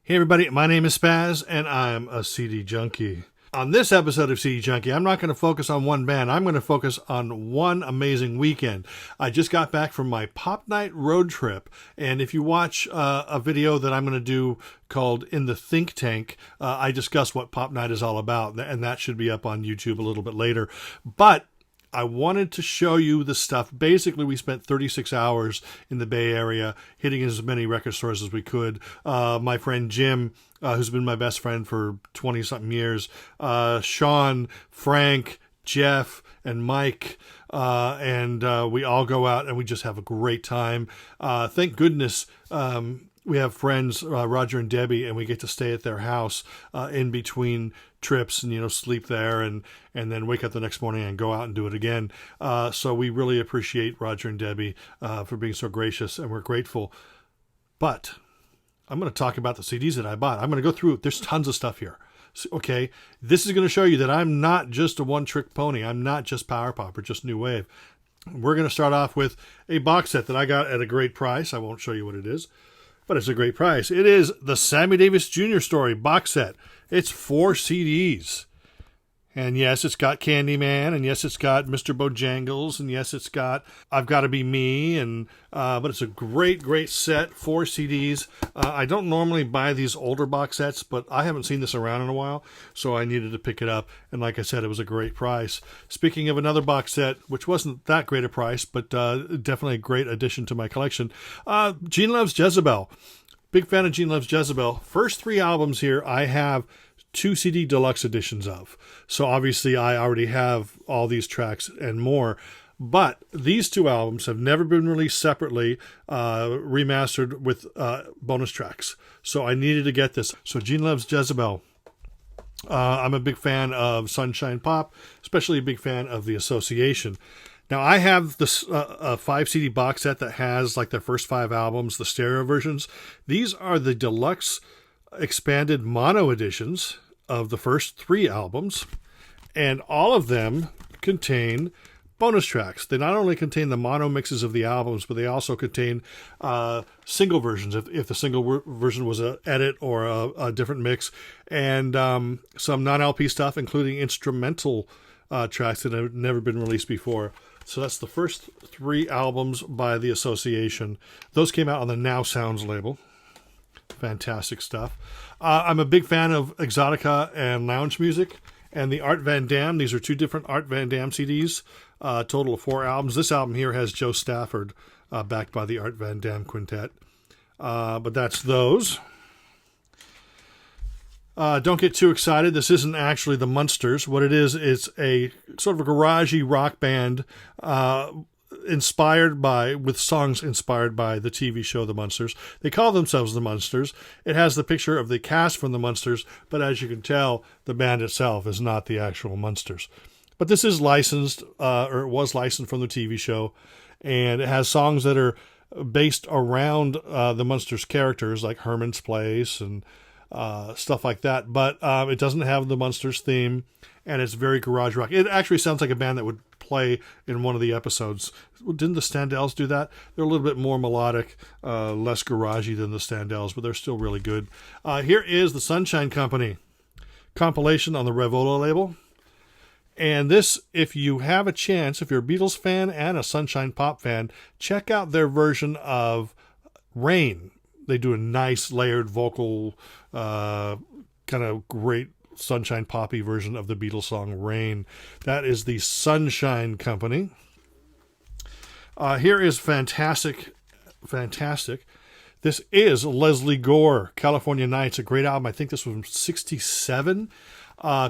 Hey everybody, my name is SPAZ and I'm a CD junkie. On this episode of CD Junkie, I'm not going to focus on one band. I'm going to focus on one amazing weekend. I just got back from my Pop Night road trip, and if you watch a video that I'm going to do called In the Think Tank, I discuss what Pop Night is all about, and that should be up on YouTube a little bit later. But I wanted to show you the stuff. Basically, we spent 36 hours in the Bay Area hitting as many record stores as we could. My friend Jim, who's been my best friend for 20-something years, Sean, Frank, Jeff, and Mike, and we all go out and we just have a great time. Thank goodness we have friends, Roger and Debbie, and we get to stay at their house in between trips and, sleep there and then wake up the next morning and go out and do it again. So we really appreciate Roger and Debbie for being so gracious, and we're grateful. But I'm going to talk about the CDs that I bought. I'm going to go through. There's tons of stuff here. Okay, this is going to show you that I'm not just a one-trick pony. I'm not just power pop or just new wave. We're going to start off with a box set that I got at a great price. I won't show you what it is, but it's a great price. It is the Sammy Davis Jr. Story box set. It's 4 CDs. And yes, it's got Candyman, and yes, it's got Mr. Bojangles, and yes, it's got I've Gotta Be Me, and but it's a great, great set, 4 CDs. I don't normally buy these older box sets, but I haven't seen this around in a while, so I needed to pick it up. And like I said, it was a great price. Speaking of another box set, which wasn't that great a price, but definitely a great addition to my collection, Gene Loves Jezebel. Big fan of Gene Loves Jezebel. First 3 albums here I have 2 CD deluxe editions of. So obviously I already have all these tracks and more. But these 2 albums have never been released separately, remastered with bonus tracks. So I needed to get this. So Gene Loves Jezebel. I'm a big fan of Sunshine Pop, especially a big fan of The Association. Now, I have this a 5 CD box set that has like their first 5 albums, the stereo versions. These are the deluxe expanded mono editions of the first 3 albums, and all of them contain bonus tracks. They not only contain the mono mixes of the albums, but they also contain single versions, if the single version was an edit or a different mix, and some non-LP stuff, including instrumental tracks that have never been released before. So that's the first 3 albums by The Association. Those came out on the Now Sounds label. Fantastic stuff. I'm a big fan of Exotica and lounge music and the Art Van Dam. These are 2 different Art Van Dam CDs, total of 4 albums. This album here has Joe Stafford, backed by the Art Van Dam Quintet. But that's those. Don't get too excited. This isn't actually the Munsters. What it is, it's a sort of a garagey rock band with songs inspired by the TV show The Munsters. They call themselves The Munsters. It has the picture of the cast from The Munsters, but as you can tell, the band itself is not the actual Munsters. But this is licensed, or it was licensed from the TV show, and it has songs that are based around the Munsters characters, like Herman's Place and stuff like that. But it doesn't have the Munsters theme, and it's very garage rock. It actually sounds like a band that would play in one of the episodes. Didn't the Standells do that? They're a little bit more melodic, less garagey than the Standells, but they're still really good. Here is the Sunshine Company compilation on the Revola label. And this, if you have a chance, if you're a Beatles fan and a Sunshine Pop fan, check out their version of Rain. They do a nice layered vocal, kind of great Sunshine Poppy version of the Beatles song Rain. That is the Sunshine Company. Here is fantastic. This is Leslie Gore, California Nights, a great album. I think this was from 1967.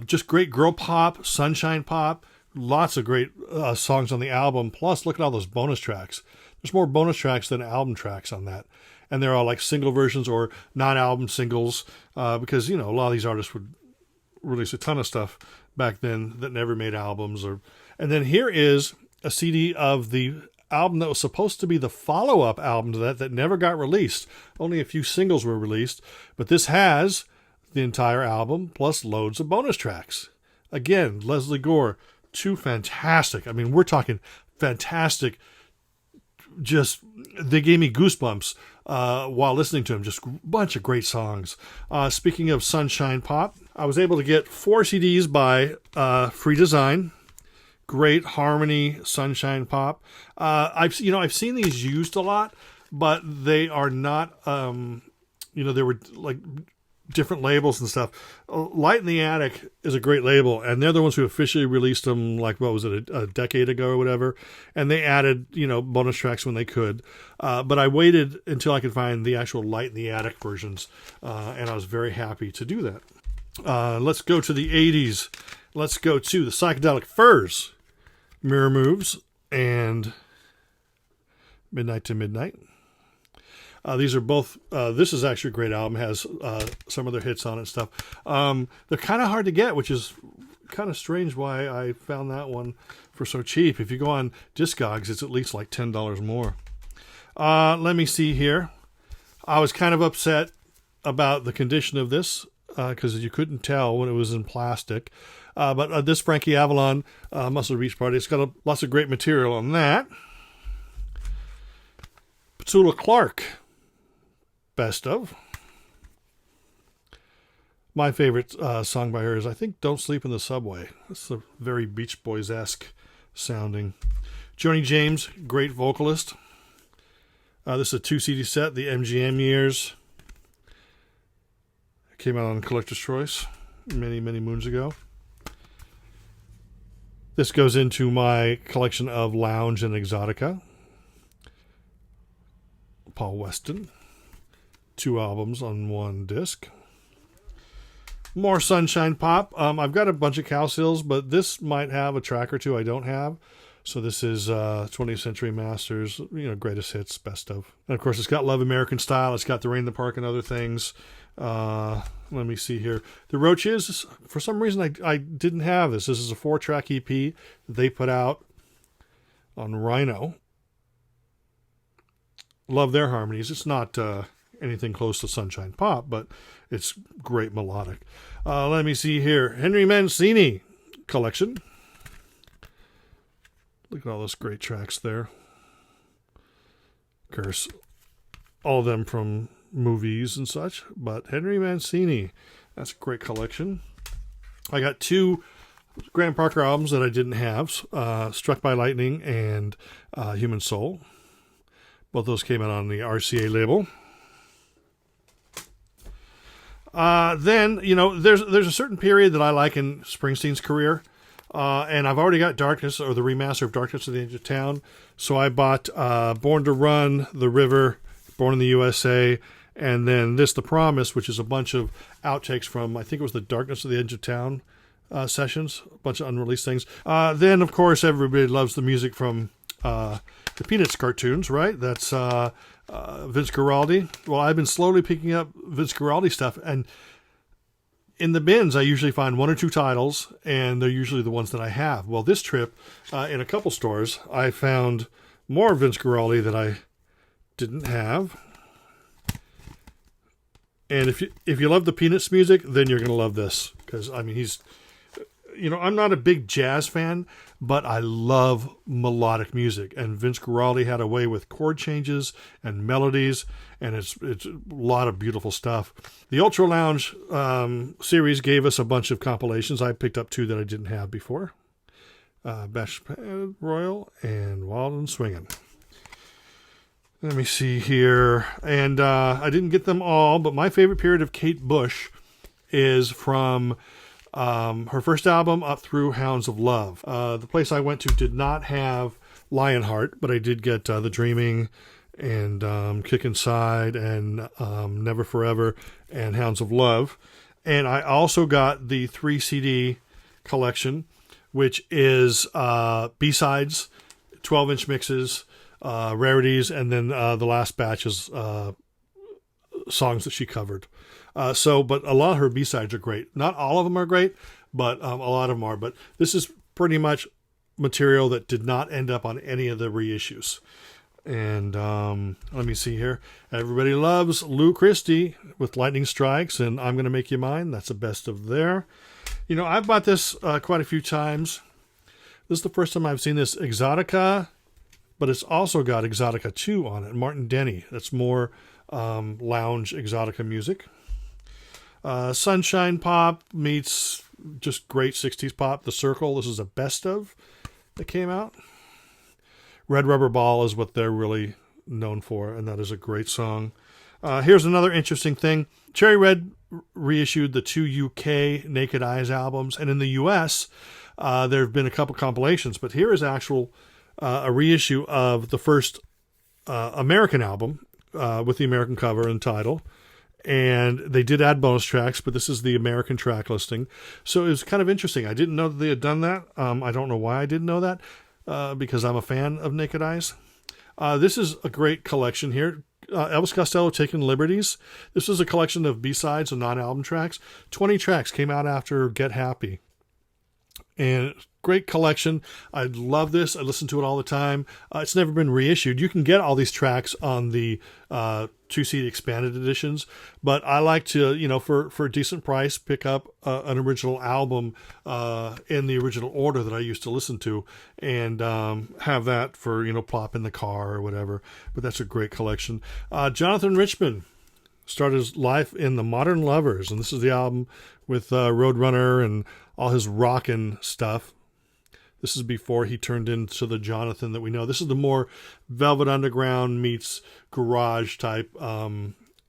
Just great girl pop, sunshine pop, lots of great songs on the album. Plus, look at all those bonus tracks. There's more bonus tracks than album tracks on that. And they're all like single versions or non-album singles, because, a lot of these artists would release a ton of stuff back then that never made albums. And then here is a CD of the album that was supposed to be the follow-up album to that never got released. Only a few singles were released, but this has the entire album plus loads of bonus tracks. Again, Leslie Gore, 2 fantastic. I mean, we're talking fantastic they gave me goosebumps while listening to them. Just a bunch of great songs. Speaking of Sunshine Pop, I was able to get 4 CDs by Free Design. Great harmony, Sunshine Pop. I've seen these used a lot, but they are not. They were like different labels and stuff. Light in the Attic is a great label, and they're the ones who officially released them, like, what was it, a decade ago or whatever, and they added, bonus tracks when they could, but I waited until I could find the actual Light in the Attic versions, and I was very happy to do that. Let's go to the 80s. Let's go to the Psychedelic Furs, Mirror Moves, and Midnight to Midnight. These are both, this is actually a great album. It has some of their hits on it and stuff. They're kind of hard to get, which is kind of strange why I found that one for so cheap. If you go on Discogs, it's at least like $10 more. Let me see here. I was kind of upset about the condition of this because you couldn't tell when it was in plastic. But this Frankie Avalon Muscle Beach Party, it's got lots of great material on that. Petula Clark. Best of. My favorite song by her is, I think, Don't Sleep in the Subway. It's a very Beach Boys-esque sounding. Joni James, great vocalist. This is a 2 CD set, the MGM years. It came out on Collector's Choice many, many moons ago. This goes into my collection of lounge and exotica. Paul Weston. 2 albums on 1 disc. More Sunshine Pop. I've got a bunch of Cowsills, but this might have a track or 2 I don't have. So this is 20th Century Masters, greatest hits, best of. And of course, it's got Love American Style. It's got The Rain in the Park and other things. Let me see here. The Roaches, for some reason, I didn't have this. This is a 4-track EP that they put out on Rhino. Love their harmonies. It's not anything close to Sunshine Pop, but it's great melodic. Let me see here. Henry Mancini collection. Look at all those great tracks there. Of course, all of them from movies and such, but Henry Mancini, that's a great collection. I got 2 Graham Parker albums that I didn't have, Struck by Lightning and Human Soul. Both those came out on the RCA label. Then, there's a certain period that I like in Springsteen's career, and I've already got Darkness, or the remaster of Darkness at the Edge of Town, so I bought Born to Run, The River, Born in the USA, and then this, The Promise, which is a bunch of outtakes from, I think it was the Darkness at the Edge of Town sessions, a bunch of unreleased things. Then, of course, everybody loves the music from the Peanuts cartoons, right? That's Vince Guaraldi. Well, I've been slowly picking up Vince Guaraldi stuff, and in the bins I usually find 1 or 2 titles, and they're usually the ones that I have. Well, this trip, in a couple stores, I found more Vince Guaraldi that I didn't have. And if you love the Peanuts music, then you're going to love this, because he's, I'm not a big jazz fan, but I love melodic music, and Vince Guaraldi had a way with chord changes and melodies, and it's a lot of beautiful stuff. The Ultra Lounge series gave us a bunch of compilations. I picked up 2 that I didn't have before. Bash Royal and Wild and Swingin'. Let me see here. And I didn't get them all, but my favorite period of Kate Bush is from her first album up through Hounds of Love. The place I went to did not have Lionheart, but I did get The Dreaming and Kick Inside and Never Forever and Hounds of Love. And I also got the 3 CD collection, which is B-sides, 12-inch mixes, rarities, and then the last batch is songs that she covered. But a lot of her B-sides are great. Not all of them are great, but a lot of them are. But this is pretty much material that did not end up on any of the reissues. And let me see here. Everybody loves Lou Christie with Lightning Strikes and I'm Gonna Make You Mine. That's the best of there. I've bought this quite a few times. This is the first time I've seen this Exotica but it's also got Exotica 2 on it. Martin Denny. That's more lounge Exotica music. Sunshine Pop meets just great 60s pop. The Circle. This is a best of that came out. Red Rubber Ball is what they're really known for, and that is a great song. Here's another interesting thing. Cherry Red reissued the 2 UK Naked Eyes albums, and in the US, there have been a couple compilations, but here is a reissue of the first American album with the American cover and title. And they did add bonus tracks, but this is the American track listing. So it was kind of interesting. I didn't know that they had done that. I don't know why I didn't know that, because I'm a fan of Naked Eyes. This is a great collection here. Elvis Costello, Taking Liberties. This is a collection of B-sides and non-album tracks. 20 tracks came out after Get Happy. And great collection. I love this. I listen to it all the time. It's never been reissued. You can get all these tracks on the 2-CD expanded editions, but I like to, for a decent price, pick up an original album in the original order that I used to listen to, and have that for, plop in the car or whatever. But that's a great collection. Jonathan Richman started his life in the Modern Lovers, and this is the album with Roadrunner and all his rockin' stuff. This is before he turned into the Jonathan that we know. This is the more Velvet Underground meets garage type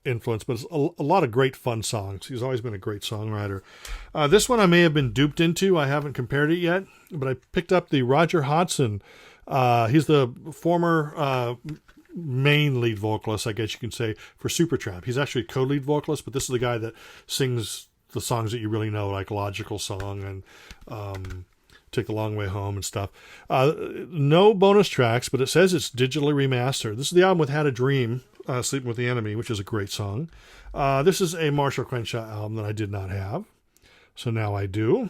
influence, but it's a lot of great fun songs. He's always been a great songwriter. This one I may have been duped into. I haven't compared it yet, but I picked up the Roger Hodgson. He's the former main lead vocalist, I guess you can say, for Supertramp. He's actually a co-lead vocalist, but this is the guy that sings the songs that you really know, like Logical Song and Take the Long Way Home and stuff. No bonus tracks, but it says it's digitally remastered. This is the album with Had a Dream, Sleeping with the Enemy, which is a great song. This is a Marshall Crenshaw album that I did not have, so now I do.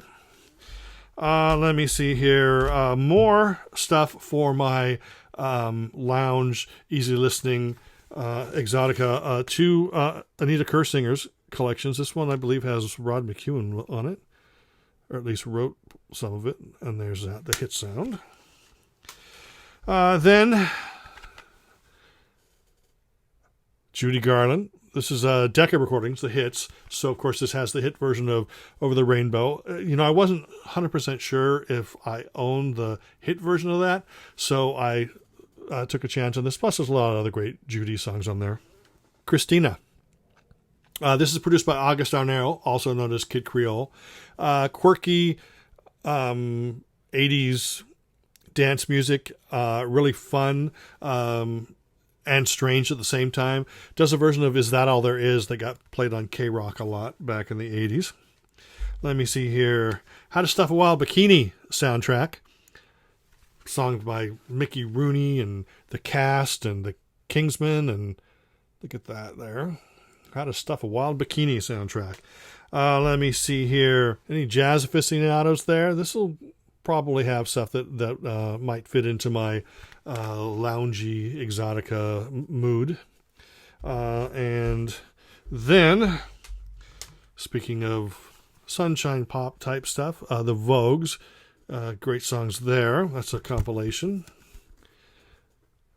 Let me see here. More stuff for my lounge, easy listening Exotica. 2 Anita Kersinger's collections. This one, I believe, has Rod McEwen on it, or at least wrote some of it, and there's that, the hit sound. Then Judy Garland. This is Decca Recordings, the hits. So, of course, this has the hit version of Over the Rainbow. I wasn't 100% sure if I owned the hit version of that, so I took a chance on this. Plus, there's a lot of other great Judy songs on there. Christina. This is produced by August Arnero, also known as Kid Creole. Quirky 80s dance music, really fun and strange at the same time. Does a version of Is That All There Is that got played on K-Rock a lot back in the 80s. Let me see here. How to Stuff a Wild Bikini soundtrack. Songs by Mickey Rooney and the Cast and the Kingsmen, and look at that there. How to Stuff a Wild Bikini soundtrack. Let me see here. Any jazz aficionados there? This will probably have stuff that might fit into my loungy Exotica mood. And then, speaking of sunshine pop type stuff, the Vogues. Great songs there. That's a compilation.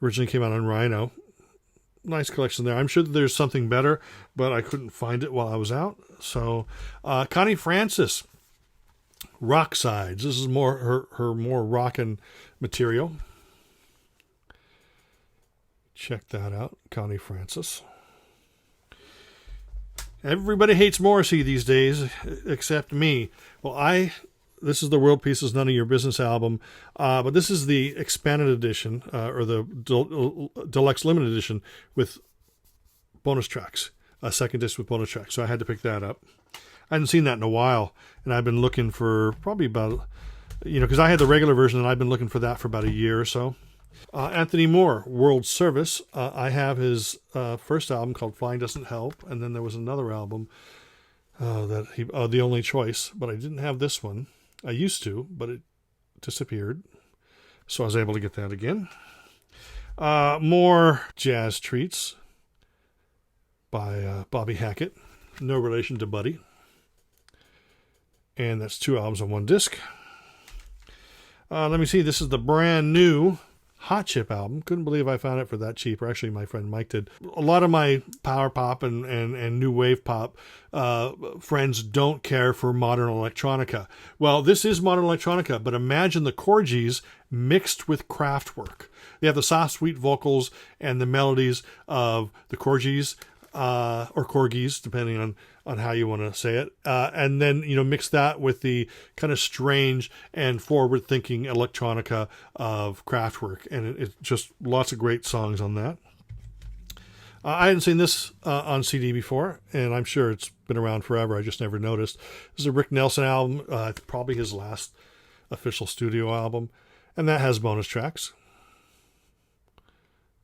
Originally came out on Rhino. Nice collection there. I'm sure that there's something better, but I couldn't find it while I was out. So, Connie Francis, Rock Sides. This is more her more rockin' material. Check that out, Connie Francis. Everybody hates Morrissey these days, except me. Well, this is the World Peace Is None of Your Business album, but this is the expanded edition, or the deluxe limited edition with bonus tracks, a second disc with bonus tracks. So I had to pick that up. I hadn't seen that in a while, and I've been looking for probably about, because I had the regular version, and I've been looking for that for about a year or so. Anthony Moore, World Service. I have his first album called Flying Doesn't Help, and then there was another album The Only Choice, but I didn't have this one. I used to, but it disappeared. So I was able to get that again. More jazz treats by Bobby Hackett. No relation to Buddy. And that's 2 albums on 1 disc. Let me see. This is the brand new Hot Chip album. Couldn't believe I found it for that cheap. Or actually, my friend Mike did. A lot of my power pop and new wave pop friends don't care for modern electronica. Well, this is modern electronica, but imagine the Corgis mixed with Kraftwerk. They have the soft, sweet vocals and the melodies of the Corgis, or Corgis, depending on how you want to say it. And then, mix that with the kind of strange and forward-thinking electronica of Kraftwerk. And it's just lots of great songs on that. I hadn't seen this on CD before, and I'm sure it's been around forever. I just never noticed. This is a Rick Nelson album, probably his last official studio album. And that has bonus tracks.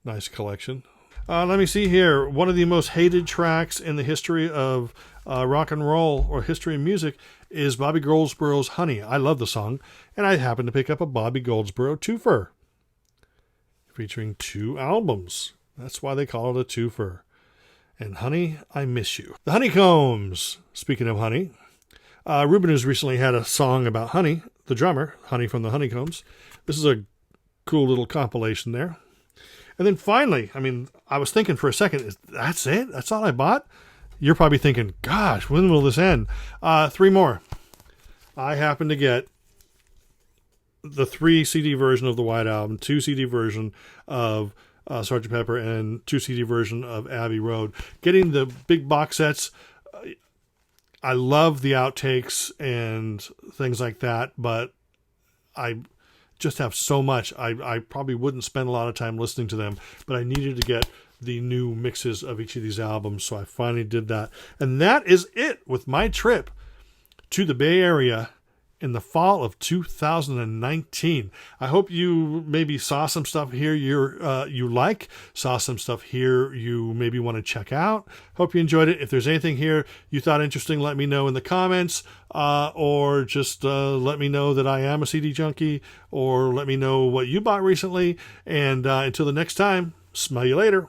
Nice collection. Let me see here. One of the most hated tracks in the history of rock and roll or history of music is Bobby Goldsboro's Honey. I love the song, and I happened to pick up a Bobby Goldsboro twofer featuring 2 albums. That's why they call it a twofer. And Honey, I Miss You. The Honeycombs. Speaking of honey, Ruben has recently had a song about Honey, the drummer, Honey from the Honeycombs. This is a cool little compilation there. And then finally, I was thinking for a second, that's it? That's all I bought? You're probably thinking, gosh, when will this end? 3 more. I happened to get the 3 CD version of the White Album, 2 CD version of Sgt. Pepper, and 2 CD version of Abbey Road. Getting the big box sets, I love the outtakes and things like that, but I just have so much. I probably wouldn't spend a lot of time listening to them, but I needed to get the new mixes of each of these albums, so I finally did that. And that is it with my trip to the Bay Area in the fall of 2019. I hope you maybe saw some stuff here you like, saw some stuff here you maybe want to check out. Hope you enjoyed it. If there's anything here you thought interesting, let me know in the comments, or just let me know that I am a CD junkie, or let me know what you bought recently. And until the next time, smell you later.